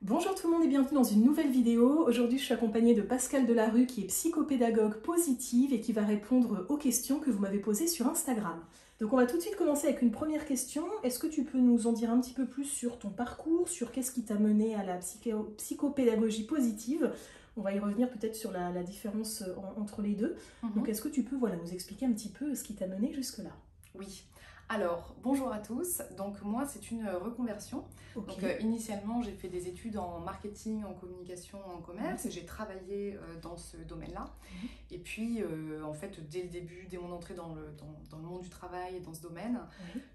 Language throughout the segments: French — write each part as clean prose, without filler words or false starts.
Bonjour tout le monde et bienvenue dans une nouvelle vidéo. Aujourd'hui je suis accompagnée de Pascal Delarue qui est psychopédagogue positive et qui va répondre aux questions que vous m'avez posées sur Instagram. Donc on va tout de suite commencer avec une première question. Est-ce que tu peux nous en dire un petit peu plus sur ton parcours, sur qu'est-ce qui t'a mené à la psychopédagogie positive? On va y revenir peut-être sur la différence entre les deux. Donc est-ce que tu peux nous expliquer un petit peu ce qui t'a mené jusque-là? Oui. Alors, bonjour à tous. Donc moi, c'est une reconversion. Ok. Donc initialement, j'ai fait des études en marketing, en communication, en commerce et j'ai travaillé dans ce domaine-là. Et puis, en fait, dès le début, dès mon entrée dans le monde du travail et dans ce domaine,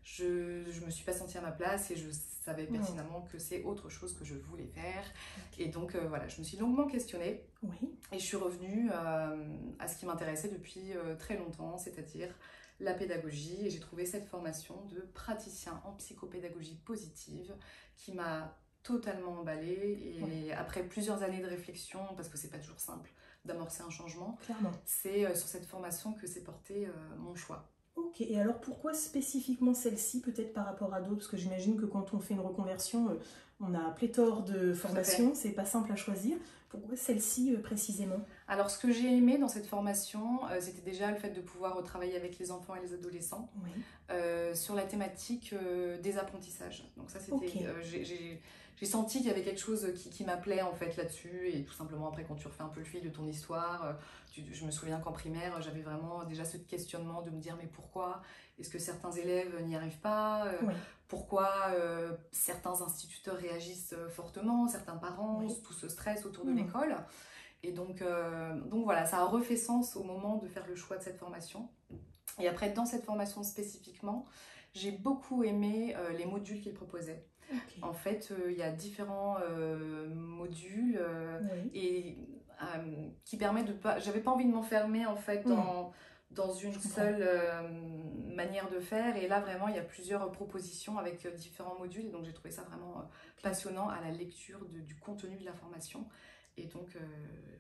je me suis pas sentie à ma place et je savais pertinemment que c'est autre chose que je voulais faire. Et donc, voilà, je me suis longuement questionnée et je suis revenue à ce qui m'intéressait depuis très longtemps, c'est-à-dire la pédagogie, et j'ai trouvé cette formation de praticien en psychopédagogie positive qui m'a totalement emballée. Et après plusieurs années de réflexion, parce que c'est pas toujours simple d'amorcer un changement, c'est sur cette formation que s'est porté mon choix. Ok, et alors pourquoi spécifiquement celle-ci, peut-être par rapport à d'autres? Parce que j'imagine que quand on fait une reconversion, on a pléthore de formations, c'est pas simple à choisir. Pourquoi celle-ci précisément? Alors ce que j'ai aimé dans cette formation, c'était déjà le fait de pouvoir travailler avec les enfants et les adolescents sur la thématique des apprentissages. Donc ça c'était, j'ai senti qu'il y avait quelque chose qui m'appelait en fait là-dessus, et tout simplement après quand tu refais un peu le fil de ton histoire, je me souviens qu'en primaire j'avais vraiment déjà ce questionnement de me dire mais pourquoi est-ce que certains élèves n'y arrivent pas, pourquoi certains instituteurs réagissent fortement, certains parents, tout ce stress autour de l'école. Et donc voilà, ça a refait sens au moment de faire le choix de cette formation. Et après, dans cette formation spécifiquement, j'ai beaucoup aimé les modules qu'il proposait. En fait, il y a différents modules et qui permettent de pas... J'avais pas envie de m'enfermer en fait dans une seule manière de faire. Et là, vraiment, il y a plusieurs propositions avec différents modules. Et donc, j'ai trouvé ça vraiment passionnant à la lecture du contenu de la formation. Et donc,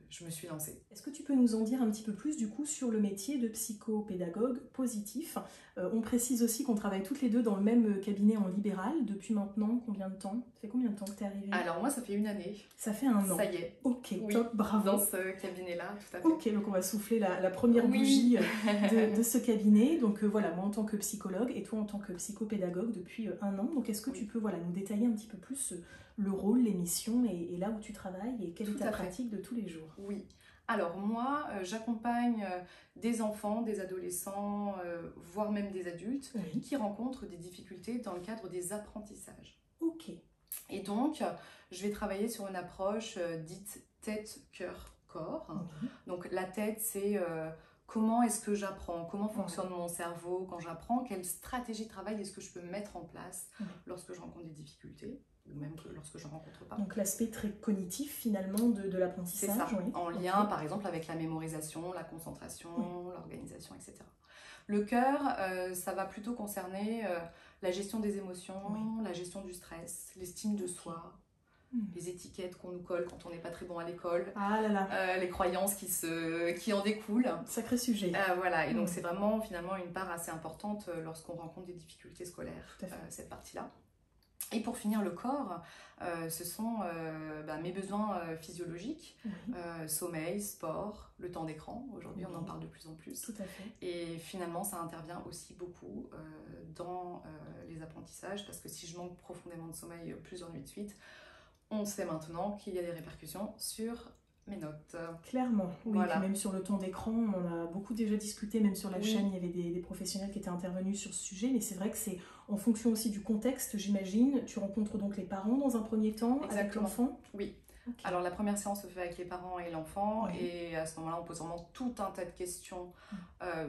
je me suis lancée. Est-ce que tu peux nous en dire un petit peu plus du coup sur le métier de psychopédagogue positif? On précise aussi qu'on travaille toutes les deux dans le même cabinet en libéral depuis maintenant combien de temps? Ça fait combien de temps que tu es arrivée? Alors moi, ça fait une année. Ça fait un an. Ça y est. Ok, oui, top, bravo. Dans ce cabinet-là, tout à fait. Ok, donc on va souffler la première bougie de ce cabinet. Donc voilà, moi en tant que psychologue et toi en tant que psychopédagogue depuis un an. Donc est-ce que tu peux nous détailler un petit peu plus le rôle, les missions et là où tu travailles et quelle est ta pratique de tous les jours? Oui. Alors moi, j'accompagne des enfants, des adolescents, voire même des adultes qui rencontrent des difficultés dans le cadre des apprentissages. Ok. Et donc, je vais travailler sur une approche dite tête, cœur, corps. Donc la tête, c'est comment est-ce que j'apprends, comment fonctionne mon cerveau quand j'apprends, quelle stratégie de travail est-ce que je peux mettre en place lorsque je rencontre des difficultés, ou même lorsque je ne rencontre pas. Donc l'aspect très cognitif finalement de l'apprentissage. C'est ça, en lien par exemple avec la mémorisation, la concentration, l'organisation, etc. Le cœur, ça va plutôt concerner la gestion des émotions, la gestion du stress, l'estime de soi, les étiquettes qu'on nous colle quand on n'est pas très bon à l'école, les croyances qui en découlent. Sacré sujet. Voilà, et donc c'est vraiment finalement une part assez importante lorsqu'on rencontre des difficultés scolaires, cette partie-là. Et pour finir, le corps, ce sont mes besoins physiologiques, sommeil, sport, le temps d'écran. Aujourd'hui, on en parle de plus en plus. Tout à fait. Et finalement, ça intervient aussi beaucoup dans les apprentissages, parce que si je manque profondément de sommeil plusieurs nuits de suite, on sait maintenant qu'il y a des répercussions sur mes notes. Clairement, oui. Puis même sur le temps d'écran, on a beaucoup déjà discuté, même sur la chaîne, il y avait des professionnels qui étaient intervenus sur ce sujet, mais c'est vrai que c'est en fonction aussi du contexte, j'imagine. Tu rencontres donc les parents dans un premier temps, avec l'enfant? Oui. Alors la première séance se fait avec les parents et l'enfant, et à ce moment-là, on pose vraiment tout un tas de questions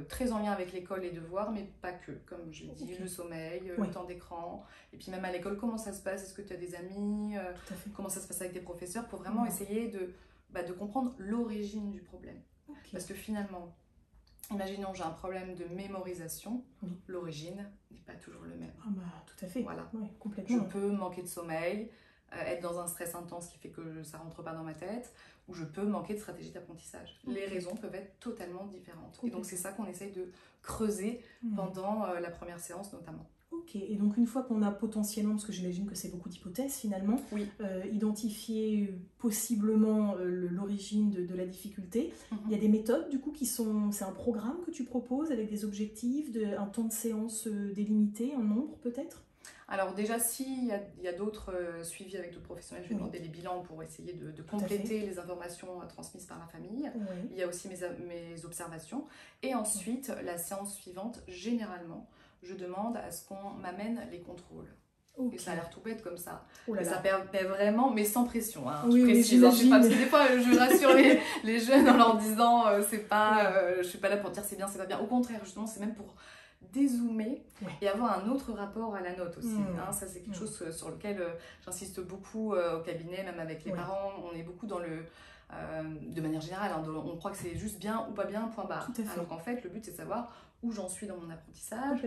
très en lien avec l'école et devoirs, mais pas que. Comme je dis, le sommeil, le temps d'écran, et puis même à l'école, comment ça se passe? Est-ce que tu as des amis? Comment ça se passe avec tes professeurs? Pour vraiment essayer de comprendre l'origine du problème. Parce que finalement, imaginons j'ai un problème de mémorisation, l'origine n'est pas toujours le même. Ah bah tout à fait, voilà. Complètement. Je peux manquer de sommeil, être dans un stress intense qui fait que ça rentre pas dans ma tête, ou je peux manquer de stratégie d'apprentissage. Les raisons peuvent être totalement différentes. Et donc c'est ça qu'on essaye de creuser pendant la première séance notamment. Ok, et donc une fois qu'on a potentiellement, parce que j'imagine que c'est beaucoup d'hypothèses finalement, oui. Identifié possiblement l'origine de la difficulté, il y a des méthodes du coup qui sont, c'est un programme que tu proposes avec des objectifs, un temps de séance délimité, un nombre peut-être? Alors déjà, s'il y a d'autres suivis avec d'autres professionnels, je vais demander les bilans pour essayer de compléter les informations transmises par la famille. Oui. Il y a aussi mes observations. Et ensuite, la séance suivante, généralement, je demande à ce qu'on m'amène les contrôles. Okay. Et ça a l'air tout bête comme ça. Et ça permet vraiment, mais sans pression. Hein. Oui, je précise, parce que des fois, je rassure les jeunes en leur disant c'est pas, je suis pas là pour dire c'est bien, c'est pas bien. Au contraire, justement, c'est même pour dézoomer et avoir un autre rapport à la note aussi. Hein. Ça, c'est quelque chose sur lequel j'insiste beaucoup au cabinet, même avec les parents. On est beaucoup dans le... de manière générale, hein, on croit que c'est juste bien ou pas bien, point barre. Alors qu'en fait, le but, c'est de savoir où j'en suis dans mon apprentissage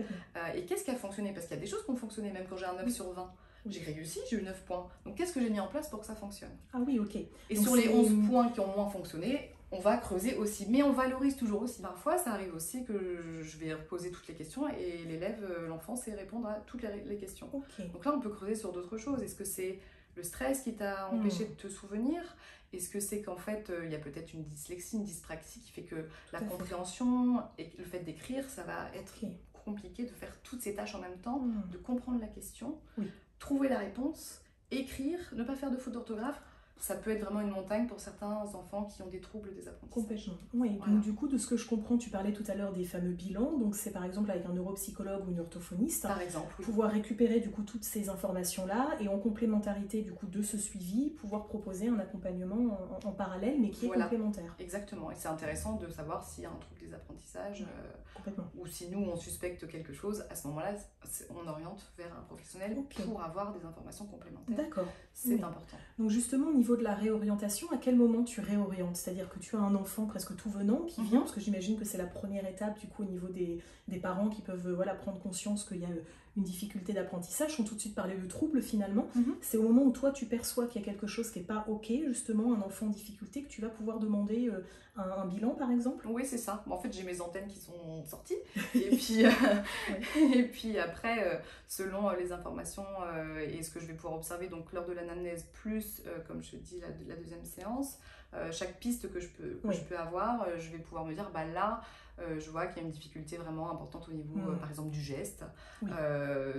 et qu'est-ce qui a fonctionné. Parce qu'il y a des choses qui ont fonctionné, même quand j'ai un 9 sur 20. J'ai réussi, j'ai eu 9 points. Donc, qu'est-ce que j'ai mis en place pour que ça fonctionne? Ah oui, ok. Et donc, sur les 11 points qui ont moins fonctionné, on va creuser aussi. Mais on valorise toujours aussi. Parfois, ça arrive aussi que je vais reposer toutes les questions et l'élève, l'enfant, sait répondre à toutes les questions. Donc là, on peut creuser sur d'autres choses. Est-ce que c'est le stress qui t'a empêché de te souvenir? Est-ce que c'est qu'en fait, il y a peut-être une dyslexie, une dyspraxie qui fait que la compréhension et le fait d'écrire, ça va être compliqué de faire toutes ces tâches en même temps, de comprendre la question, trouver la réponse, écrire, ne pas faire de faute d'orthographe. Ça peut être vraiment une montagne pour certains enfants qui ont des troubles des apprentissages. Complètement. Oui, voilà. Donc du coup, de ce que je comprends, tu parlais tout à l'heure des fameux bilans. Donc c'est par exemple avec un neuropsychologue ou une orthophoniste. Par exemple, oui. Pouvoir récupérer du coup toutes ces informations-là et en complémentarité du coup de ce suivi, pouvoir proposer un accompagnement en parallèle, mais qui est complémentaire. Exactement. Et c'est intéressant de savoir s'il y a un trouble des apprentissages ou si nous, on suspecte quelque chose. À ce moment-là, on oriente vers un professionnel pour avoir des informations complémentaires. D'accord. C'est important. Donc justement, au niveau de la réorientation, à quel moment tu réorientes? C'est-à-dire que tu as un enfant presque tout venant qui vient, parce que j'imagine que c'est la première étape du coup au niveau des parents qui peuvent prendre conscience qu'il y a une difficulté d'apprentissage, sans tout de suite parler de trouble finalement. C'est au moment où toi tu perçois qu'il y a quelque chose qui n'est pas ok, justement un enfant en difficulté, que tu vas pouvoir demander un bilan par exemple? Oui, c'est ça. En fait, j'ai mes antennes qui sont sorties et puis, et puis après, selon les informations et ce que je vais pouvoir observer donc lors de l'anamnèse plus, comme je dis, la deuxième séance, chaque piste que je peux avoir, je vais pouvoir me dire, bah là, je vois qu'il y a une difficulté vraiment importante au niveau, par exemple, du geste.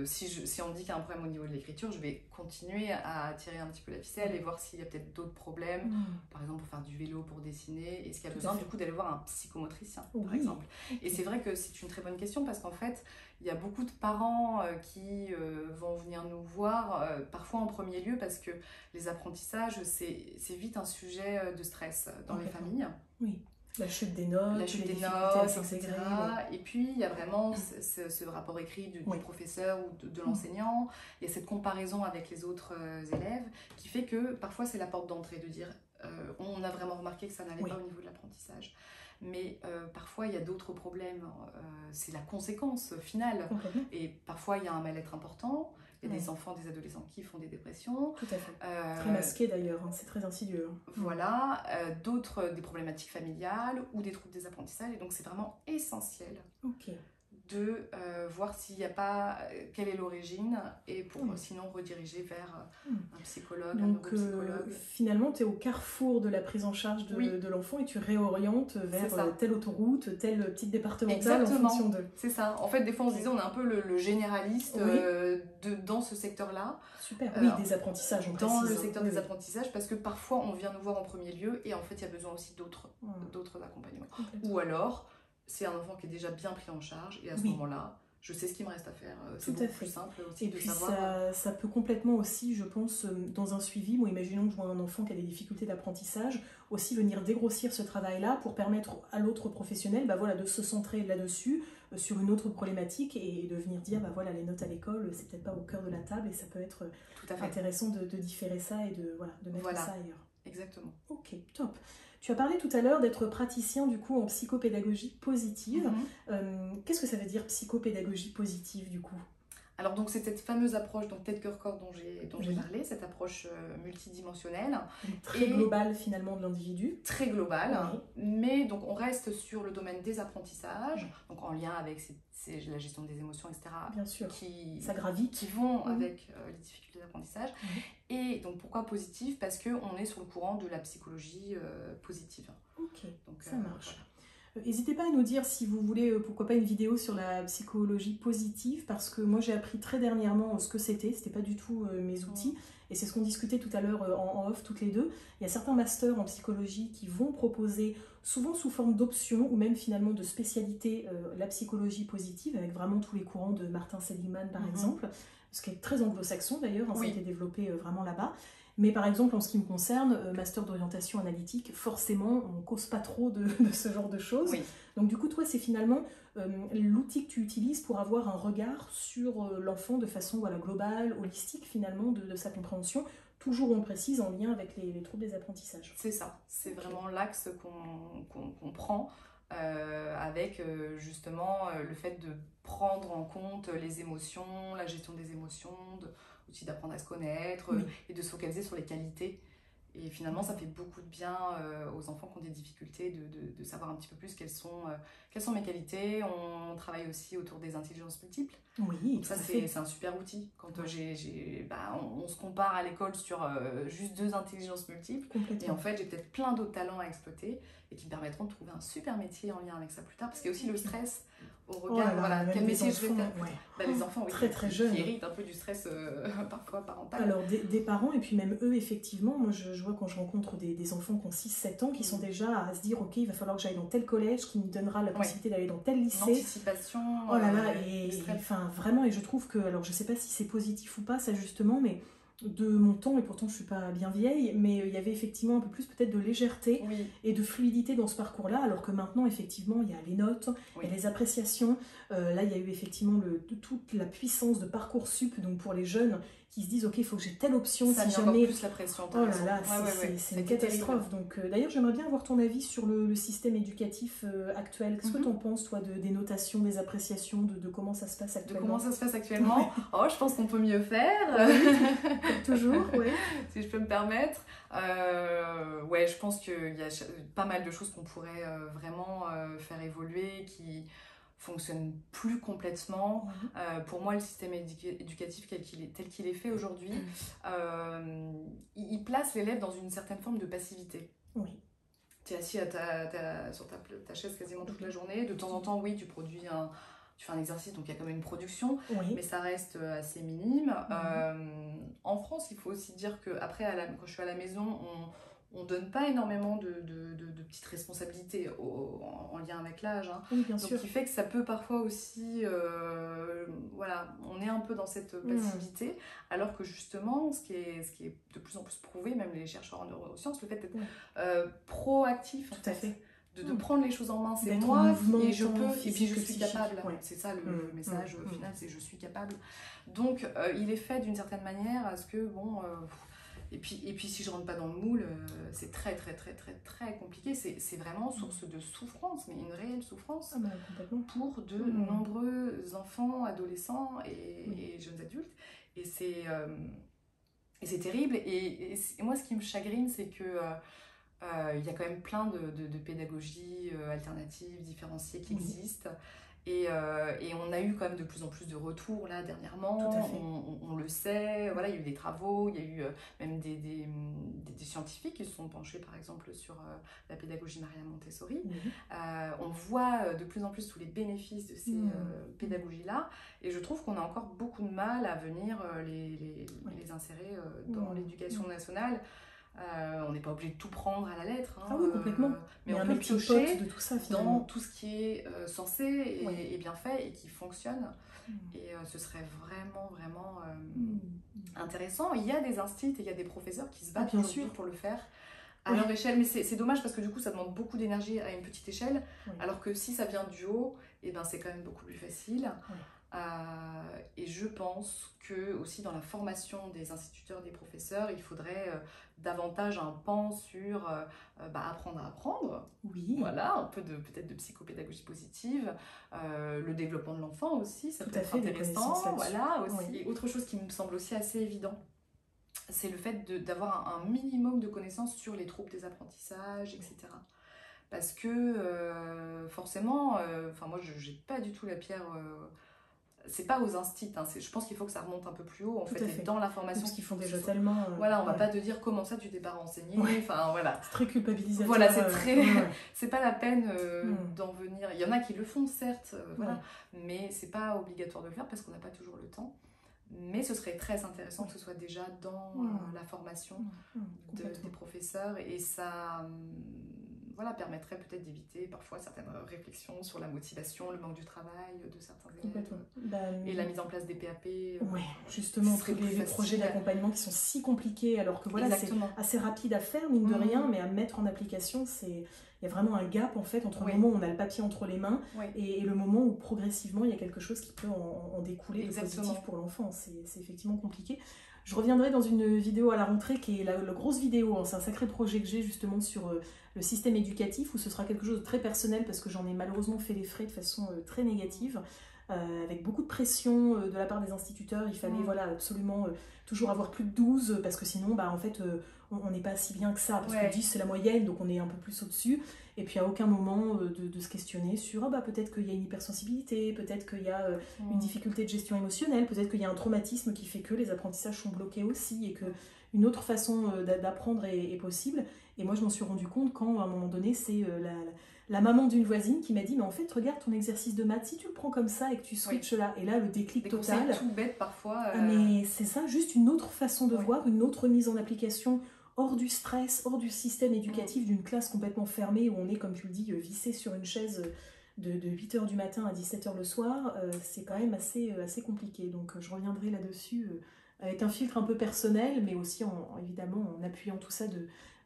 Si on me dit qu'il y a un problème au niveau de l'écriture, je vais continuer à tirer un petit peu la ficelle et voir s'il y a peut-être d'autres problèmes, par exemple pour faire du vélo, pour dessiner. Est-ce qu'il y a besoin du coup d'aller voir un psychomotricien, par exemple? Et c'est vrai que c'est une très bonne question parce qu'en fait, il y a beaucoup de parents qui vont venir nous voir, parfois en premier lieu, parce que les apprentissages, c'est vite un sujet de stress dans les familles. Oui. La chute des notes, etc. Et puis, il y a vraiment ce rapport écrit du professeur ou de l'enseignant. Il y a cette comparaison avec les autres élèves qui fait que parfois, c'est la porte d'entrée de dire on a vraiment remarqué que ça n'allait pas au niveau de l'apprentissage. Mais parfois, il y a d'autres problèmes. C'est la conséquence finale. Et parfois, il y a un mal-être important. Il y a des enfants, des adolescents qui font des dépressions. Tout à fait. Très masqué d'ailleurs, hein. C'est très insidieux. Voilà. D'autres, des problématiques familiales ou des troubles des apprentissages. Et donc, c'est vraiment essentiel de voir s'il n'y a pas, quelle est l'origine et pour sinon rediriger vers un psychologue, un neuropsychologue. Finalement, tu es au carrefour de la prise en charge de l'enfant et tu réorientes vers telle autoroute, telle petite départementale en fonction de... C'est ça. En fait, des fois, on se disait, on est un peu le généraliste dans ce secteur-là. Super. Oui, des apprentissages, on dans le secteur des apprentissages, parce que parfois, on vient nous voir en premier lieu et en fait, il y a besoin aussi d'autres accompagnements. Ou alors... c'est un enfant qui est déjà bien pris en charge et à ce moment-là, je sais ce qu'il me reste à faire. C'est beaucoup plus simple aussi de savoir. Et puis ça peut complètement aussi, je pense, dans un suivi, bon, imaginons que je vois un enfant qui a des difficultés d'apprentissage, aussi venir dégrossir ce travail-là pour permettre à l'autre professionnel de se centrer là-dessus, sur une autre problématique et de venir dire, les notes à l'école, c'est peut-être pas au cœur de la table et ça peut être intéressant de différer ça et de mettre ça ailleurs. Exactement. Ok, top. Tu as parlé tout à l'heure d'être praticien du coup en psychopédagogie positive. Qu'est-ce que ça veut dire psychopédagogie positive du coup? Alors donc c'est cette fameuse approche donc tête cœur corps dont j'ai parlé, cette approche multidimensionnelle. Très globale finalement de l'individu. Très globale, mais donc on reste sur le domaine des apprentissages, donc en lien avec la gestion des émotions, etc. Bien sûr, ça gravite. Qui vont avec les difficultés d'apprentissage. Et donc pourquoi positif? Parce qu'on est sur le courant de la psychologie positive. Ok, donc, ça marche. Voilà. N'hésitez pas à nous dire si vous voulez, pourquoi pas une vidéo sur la psychologie positive, parce que moi j'ai appris très dernièrement ce que c'était pas du tout mes outils, et c'est ce qu'on discutait tout à l'heure en off toutes les deux. Il y a certains masters en psychologie qui vont proposer, souvent sous forme d'options, ou même finalement de spécialité, la psychologie positive, avec vraiment tous les courants de Martin Seligman par exemple, ce qui est très anglo-saxon d'ailleurs, ça a été développé vraiment là-bas. Mais par exemple, en ce qui me concerne, master d'orientation analytique, forcément, on ne cause pas trop de ce genre de choses. Donc du coup, toi, c'est finalement l'outil que tu utilises pour avoir un regard sur l'enfant de façon globale, holistique finalement, de sa compréhension, toujours, on précise, en lien avec les troubles des apprentissages. C'est ça, c'est vraiment l'axe qu'on prend avec justement le fait de prendre en compte les émotions, la gestion des émotions, aussi d'apprendre à se connaître et de se focaliser sur les qualités. Et finalement, ça fait beaucoup de bien aux enfants qui ont des difficultés de savoir un petit peu plus quelles sont mes qualités. On travaille aussi autour des intelligences multiples. Oui, donc ça, c'est un super outil. Quand on se compare à l'école sur juste 2 intelligences multiples. Et en fait, j'ai peut-être plein d'autres talents à exploiter et qui me permettront de trouver un super métier en lien avec ça plus tard. Parce qu'il y a aussi le stress au regard, quel métier je vais faire. Les enfants, très jeunes, qui héritent un peu du stress parfois parental. Alors des parents, et puis même eux, effectivement, moi je vois quand je rencontre des enfants qui ont 6-7 ans, qui sont déjà à se dire, ok, il va falloir que j'aille dans tel collège, qui me donnera la possibilité d'aller dans tel lycée. L'anticipation. Oh là là, et enfin vraiment, et je trouve que, alors je sais pas si c'est positif ou pas, ça justement, mais de mon temps, et pourtant je suis pas bien vieille, mais il y avait effectivement un peu plus peut-être de légèreté et de fluidité dans ce parcours-là, alors que maintenant effectivement il y a les notes, il y a les appréciations, là il y a eu effectivement toute la puissance de Parcoursup, donc pour les jeunes qui se disent ok, il faut que j'ai telle option, ça si jamais... encore plus la pression. Oh là là, c'est une catastrophe. Donc d'ailleurs j'aimerais bien avoir ton avis sur le système éducatif actuel. Qu'est-ce que tu en penses toi des notations, des appréciations, de comment ça se passe actuellement? De comment ça se passe actuellement? Oh, je pense qu'on peut mieux faire. Comme toujours, si je peux me permettre. Je pense qu'il y a pas mal de choses qu'on pourrait vraiment faire évoluer, qui fonctionne plus complètement. Pour moi, le système éducatif tel qu'il est fait aujourd'hui, il place l'élève dans une certaine forme de passivité. Tu es assis sur ta chaise quasiment toute la journée. De temps en temps, tu fais un exercice, donc il y a quand même une production, mais ça reste assez minime. En France, il faut aussi dire que après, quand je suis à la maison, on ne donne pas énormément de petites responsabilités en lien avec l'âge. Bien sûr. Ce qui fait que ça peut parfois aussi... on est un peu dans cette passivité, alors que justement, ce qui est de plus en plus prouvé, même les chercheurs en neurosciences, le fait d'être proactif, Tout à fait. De prendre les choses en main, c'est moi et je peux, et puis je suis capable. C'est ça le message final, c'est je suis capable. Donc, il est fait d'une certaine manière à ce que, et puis si je rentre pas dans le moule, c'est très compliqué. C'est vraiment source de souffrance, mais une réelle souffrance pour de nombreux enfants, adolescents et jeunes adultes. Et c'est terrible. Et moi, ce qui me chagrine, c'est que il y a quand même plein de pédagogies alternatives, différenciées qui existent. Et on a eu quand même de plus en plus de retours là dernièrement, on le sait, il y a eu des travaux, il y a eu même des scientifiques qui se sont penchés par exemple sur la pédagogie Maria Montessori. On voit de plus en plus tous les bénéfices de ces pédagogies-là, et je trouve qu'on a encore beaucoup de mal à venir les insérer dans l'éducation nationale. On n'est pas obligé de tout prendre à la lettre. Complètement. Mais on peut piocher de tout ça, dans tout ce qui est censé et bien fait et qui fonctionne. Et ce serait vraiment intéressant. Il y a des instituts et il y a des professeurs qui se battent pour le faire à leur échelle. Mais c'est dommage parce que du coup, ça demande beaucoup d'énergie à une petite échelle. Alors que si ça vient du haut, c'est quand même beaucoup plus facile. Et je pense que aussi dans la formation des instituteurs, des professeurs, il faudrait davantage un pan sur apprendre à apprendre. Oui. Voilà, un peu peut-être de psychopédagogie positive, le développement de l'enfant aussi, ça peut être intéressant. Voilà, aussi. Oui. Et autre chose qui me semble aussi assez évident, c'est le fait d'avoir un minimum de connaissances sur les troubles des apprentissages, etc. Parce que forcément, moi je n'ai pas du tout la pierre... c'est pas aux instits, hein, je pense qu'il faut que ça remonte un peu plus haut en fait, et dans la formation. Parce qu'ils font déjà tellement... Voilà, on va pas te dire comment ça tu t'es pas renseigné, enfin voilà. C'est très culpabilisateur. Voilà, c'est très... c'est pas la peine d'en venir. Il y en a qui le font certes, voilà, mais c'est pas obligatoire de le faire parce qu'on n'a pas toujours le temps. Mais ce serait très intéressant que ce soit déjà dans la formation des professeurs, et ça... voilà, permettrait peut-être d'éviter parfois certaines réflexions sur la motivation, le manque du travail de certains élèves, et la mise en place des PAP. Oui, justement, les projets d'accompagnement qui sont si compliqués, alors que voilà, c'est assez rapide à faire, mine de rien, mais à mettre en application, il y a vraiment un gap en fait entre le moment où on a le papier entre les mains et le moment où progressivement il y a quelque chose qui peut en découler de positif pour l'enfant. C'est effectivement compliqué. Je reviendrai dans une vidéo à la rentrée qui est la grosse vidéo, hein. C'est un sacré projet que j'ai justement sur le système éducatif, où ce sera quelque chose de très personnel parce que j'en ai malheureusement fait les frais de façon très négative, avec beaucoup de pression de la part des instituteurs. Il fallait voilà, absolument toujours avoir plus de 12 parce que sinon en fait on n'est pas si bien que ça, parce que 10 c'est la moyenne, donc on est un peu plus au-dessus. Et puis à aucun moment de se questionner sur peut-être qu'il y a une hypersensibilité, peut-être qu'il y a une difficulté de gestion émotionnelle, peut-être qu'il y a un traumatisme qui fait que les apprentissages sont bloqués aussi, et qu'une autre façon d'apprendre est possible. Et moi je m'en suis rendu compte quand à un moment donné c'est la maman d'une voisine qui m'a dit mais en fait regarde ton exercice de maths, si tu le prends comme ça et que tu switches là, et là le déclic total. C'est tout bête parfois. Mais c'est ça, juste une autre façon de voir, une autre mise en application, hors du stress, hors du système éducatif d'une classe complètement fermée où on est, comme tu le dis, vissé sur une chaise de 8h du matin à 17h le soir. C'est quand même assez compliqué. Donc je reviendrai là-dessus avec un filtre un peu personnel, mais aussi évidemment en appuyant tout ça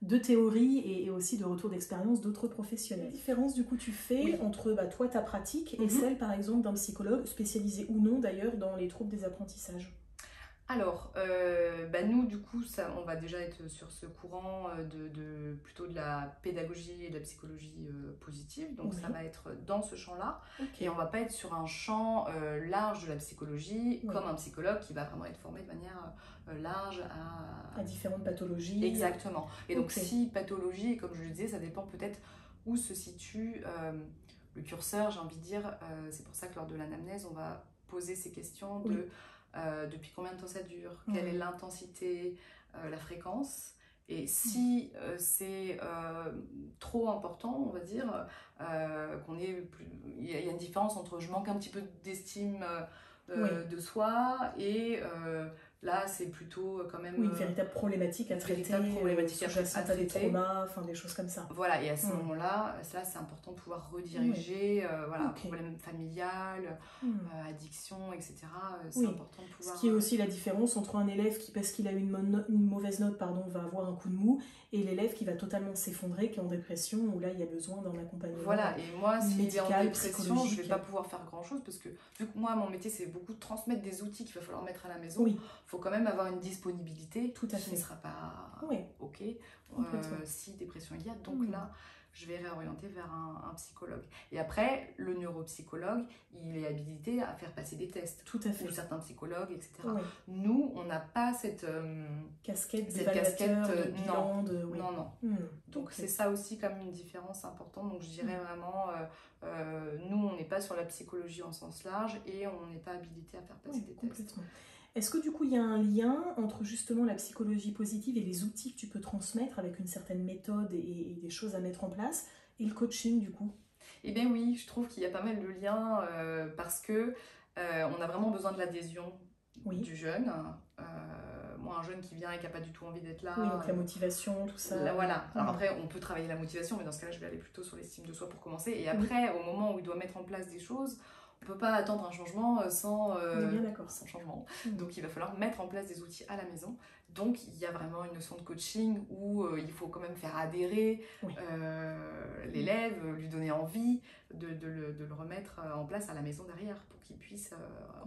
de théorie et aussi de retour d'expérience d'autres professionnels. Quelle différence du coup tu fais entre toi, ta pratique, et celle par exemple d'un psychologue, spécialisé ou non d'ailleurs dans les troubles des apprentissages? Alors, nous du coup, on va déjà être sur ce courant plutôt de la pédagogie et de la psychologie positive, donc ça va être dans ce champ-là, et on va pas être sur un champ large de la psychologie, comme un psychologue qui va vraiment être formé de manière large à différentes pathologies. Exactement. Et donc si pathologie, comme je le disais, ça dépend peut-être où se situe le curseur, j'ai envie de dire. C'est pour ça que lors de l'anamnèse, on va poser ces questions de depuis combien de temps ça dure, quelle est l'intensité, la fréquence, et si c'est trop important, on va dire, il y a une différence entre je manque un petit peu d'estime de soi et là c'est plutôt quand même une véritable problématique à traiter, sous-jacente à des traumas, des choses comme ça. Voilà, et à ce moment-là, c'est important de pouvoir rediriger, problème familial, addiction, etc. C'est important de pouvoir... Ce qui est aussi la différence entre un élève qui, parce qu'il a eu une mauvaise note, va avoir un coup de mou, et l'élève qui va totalement s'effondrer, qui est en dépression, où là il y a besoin d'un accompagnement. Voilà, et moi s'il est en dépression, je ne vais pas pouvoir faire grand-chose, parce que vu que moi mon métier c'est beaucoup de transmettre des outils qu'il va falloir mettre à la maison, il faut quand même avoir une disponibilité qui ne sera pas ok si dépression il y a, donc là je vais réorienter vers un psychologue. Et après, le neuropsychologue, il est habilité à faire passer des tests. Tout à fait. Ou certains psychologues, etc. Nous, on n'a pas cette casquette, non. Donc c'est ça aussi comme une différence importante. Donc je dirais vraiment, nous, on n'est pas sur la psychologie en sens large et on n'est pas habilité à faire passer des tests. Est-ce que du coup il y a un lien entre justement la psychologie positive et les outils que tu peux transmettre avec une certaine méthode et des choses à mettre en place, et le coaching du coup? Eh bien oui, je trouve qu'il y a pas mal de liens parce que on a vraiment besoin de l'adhésion du jeune. Moi, un jeune qui vient et qui n'a pas du tout envie d'être là. Oui, donc la motivation, tout ça. Voilà. Alors après, on peut travailler la motivation, mais dans ce cas-là, je vais aller plutôt sur l'estime de soi pour commencer. Et après, au moment où il doit mettre en place des choses, on ne peut pas attendre un changement sans changement. Donc il va falloir mettre en place des outils à la maison. Donc, il y a vraiment une notion de coaching où il faut quand même faire adhérer l'élève, lui donner envie de le remettre en place à la maison derrière pour qu'il puisse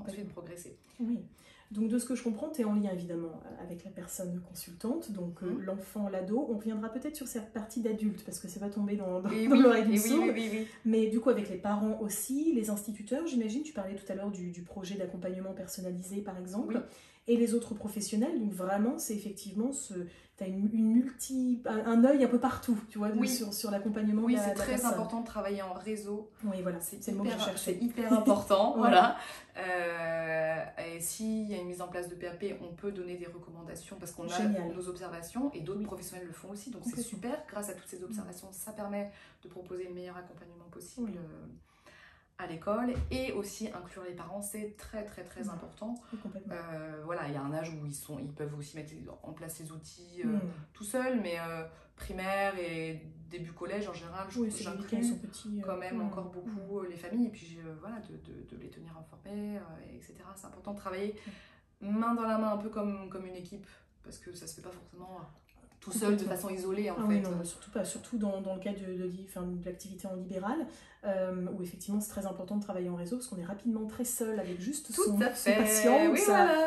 ensuite progresser. Oui. Donc de ce que je comprends, tu es en lien évidemment avec la personne consultante, donc l'enfant, l'ado. On reviendra peut-être sur cette partie d'adulte parce que c'est pas tombé dans l'oreille d'une sourde. Oui. Mais du coup avec les parents aussi, les instituteurs, j'imagine, tu parlais tout à l'heure du projet d'accompagnement personnalisé par exemple, et les autres professionnels. Donc vraiment c'est effectivement tu as un œil un peu partout, tu vois, sur l'accompagnement de la personne. Oui, c'est très important de travailler en réseau. Oui, voilà, c'est le mot que je cherchais. C'est hyper important, voilà. Et s'il y a une mise en place de PAP, on peut donner des recommandations parce qu'on a nos observations et d'autres professionnels le font aussi, donc c'est super. Grâce à toutes ces observations, ça permet de proposer le meilleur accompagnement possible à l'école, et aussi inclure les parents, c'est très important. Voilà, il y a un âge où ils peuvent aussi mettre en place les outils tout seuls, mais primaire et début collège en général, j'inclus quand même encore beaucoup les familles, et puis voilà, de les tenir informés, etc. C'est important de travailler main dans la main, un peu comme une équipe, parce que ça se fait pas forcément tout seul, de façon isolée en fait. Oui, non, surtout pas, surtout dans le cadre de l'activité en libéral, où effectivement c'est très important de travailler en réseau, parce qu'on est rapidement très seul avec juste son patient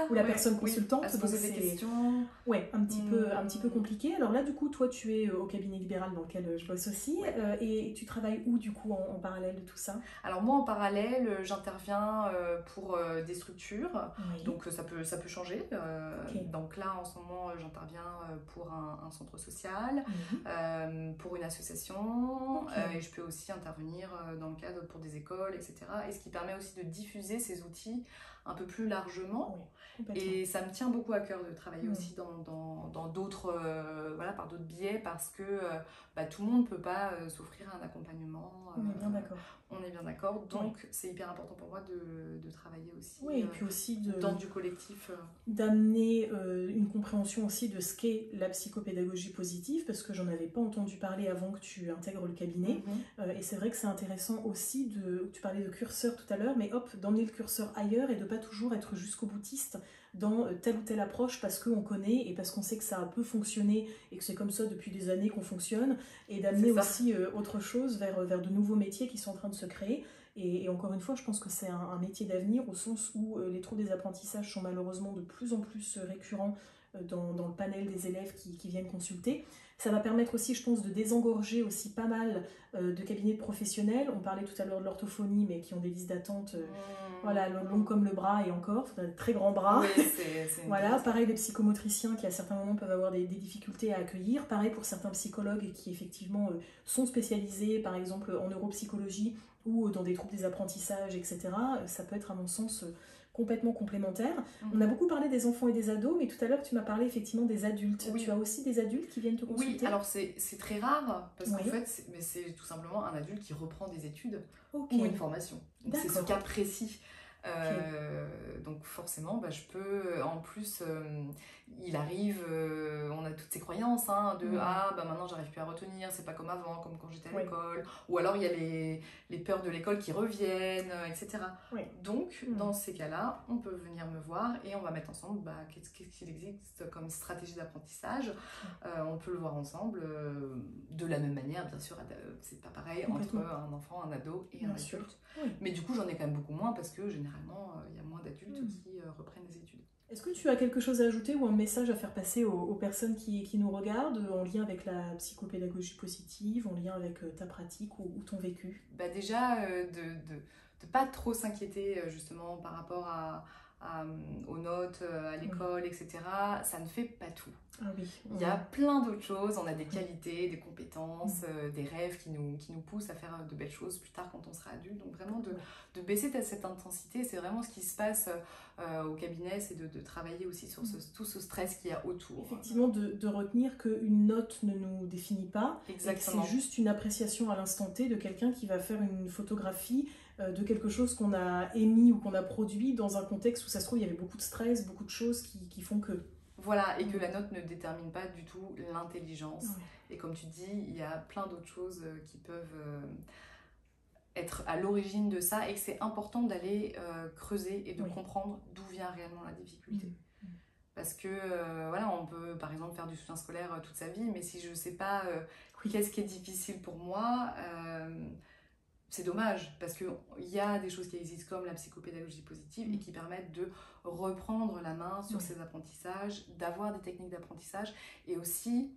ou la personne consultante. À se poser des questions. Ouais, un petit peu compliqué. Alors là, du coup, toi tu es au cabinet libéral dans lequel je bosse aussi, et tu travailles où du coup en parallèle de tout ça? Alors moi en parallèle, j'interviens pour des structures, donc ça peut changer. Donc là en ce moment, j'interviens pour un centre social, pour une association, et je peux aussi intervenir dans le cadre pour des écoles, etc. Et ce qui permet aussi de diffuser ces outils un peu plus largement. Et ça me tient beaucoup à cœur de travailler aussi dans d'autres, par d'autres biais, parce que tout le monde ne peut pas s'offrir un accompagnement. On est bien d'accord. On est bien d'accord, donc c'est hyper important pour moi de travailler aussi, et puis aussi dans du collectif. D'amener une compréhension aussi de ce qu'est la psychopédagogie positive, parce que j'en avais pas entendu parler avant que tu intègres le cabinet. Et c'est vrai que c'est intéressant aussi tu parlais de curseur tout à l'heure, mais d'emmener le curseur ailleurs et de pas toujours être jusqu'au boutiste dans telle ou telle approche parce qu'on connaît et parce qu'on sait que ça peut fonctionner et que c'est comme ça depuis des années qu'on fonctionne, et d'amener aussi autre chose vers de nouveaux métiers qui sont en train de se créer. Et encore une fois, je pense que c'est un métier d'avenir, au sens où les troubles des apprentissages sont malheureusement de plus en plus récurrents dans le panel des élèves qui viennent consulter. Ça va permettre aussi, je pense, de désengorger aussi pas mal de cabinets professionnels. On parlait tout à l'heure de l'orthophonie, mais qui ont des listes d'attente longues comme le bras, et encore, de très grands bras. Oui, voilà, pareil, les psychomotriciens qui à certains moments peuvent avoir des difficultés à accueillir. Pareil pour certains psychologues qui effectivement sont spécialisés, par exemple en neuropsychologie ou dans des troubles des apprentissages, etc. Ça peut être à mon sens complètement complémentaire. On a beaucoup parlé des enfants et des ados, mais tout à l'heure tu m'as parlé effectivement des adultes. Tu as aussi des adultes qui viennent te consulter? Oui, alors c'est très rare, parce qu'en fait c'est tout simplement un adulte qui reprend des études ou une formation. C'est ce cas précis. Donc forcément je peux, en plus il arrive, on a toutes ces croyances maintenant j'arrive plus à retenir, c'est pas comme avant, comme quand j'étais à l'école, ou alors il y a les peurs de l'école qui reviennent, etc. Donc dans ces cas-là, on peut venir me voir et on va mettre ensemble qu'est-ce qu'il existe comme stratégie d'apprentissage. On peut le voir ensemble, de la même manière, bien sûr, c'est pas pareil entre un enfant, un ado et un adulte. Mais du coup j'en ai quand même beaucoup moins, parce que généralement il y a moins d'adultes qui reprennent des études. Est-ce que tu as quelque chose à ajouter ou un message à faire passer aux personnes qui nous regardent, en lien avec la psychopédagogie positive, en lien avec ta pratique ou ton vécu? Déjà de pas trop s'inquiéter justement par rapport aux notes à l'école, etc. Ça ne fait pas tout. Il y a plein d'autres choses, on a des qualités, des compétences, des rêves qui nous poussent à faire de belles choses plus tard quand on sera adulte. Donc vraiment de baisser cette intensité, c'est vraiment ce qui se passe au cabinet, c'est de travailler aussi sur tout ce stress qu'il y a autour. Effectivement, de retenir qu'une note ne nous définit pas. Exactement. C'est juste une appréciation à l'instant T de quelqu'un qui va faire une photographie de quelque chose qu'on a émis ou qu'on a produit dans un contexte où ça se trouve il y avait beaucoup de stress, beaucoup de choses qui font que... Voilà, et que la note ne détermine pas du tout l'intelligence. Et comme tu dis, il y a plein d'autres choses qui peuvent être à l'origine de ça, et que c'est important d'aller creuser et de comprendre d'où vient réellement la difficulté. Parce que voilà, on peut par exemple faire du soutien scolaire toute sa vie, mais si je ne sais pas qu'est-ce qui est difficile pour moi, c'est dommage, parce qu'il y a des choses qui existent comme la psychopédagogie positive et qui permettent de reprendre la main sur ses apprentissages, d'avoir des techniques d'apprentissage et aussi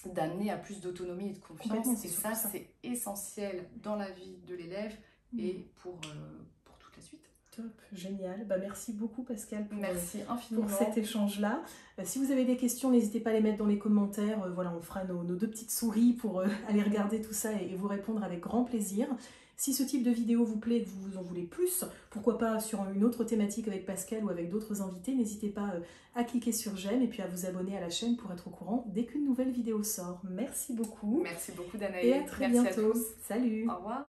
d'amener à plus d'autonomie et de confiance. Et ça, c'est essentiel dans la vie de l'élève et pour toute la suite. Top, génial. Merci beaucoup Pascale Merci infiniment pour cet échange-là. Si vous avez des questions, n'hésitez pas à les mettre dans les commentaires. Voilà, on fera nos 2 petites souris pour aller regarder tout ça et vous répondre avec grand plaisir. Si ce type de vidéo vous plaît et que vous en voulez plus, pourquoi pas sur une autre thématique avec Pascale ou avec d'autres invités, n'hésitez pas à cliquer sur j'aime et puis à vous abonner à la chaîne pour être au courant dès qu'une nouvelle vidéo sort. Merci beaucoup. Merci beaucoup Danae. Et à très bientôt. À tous. Salut. Au revoir.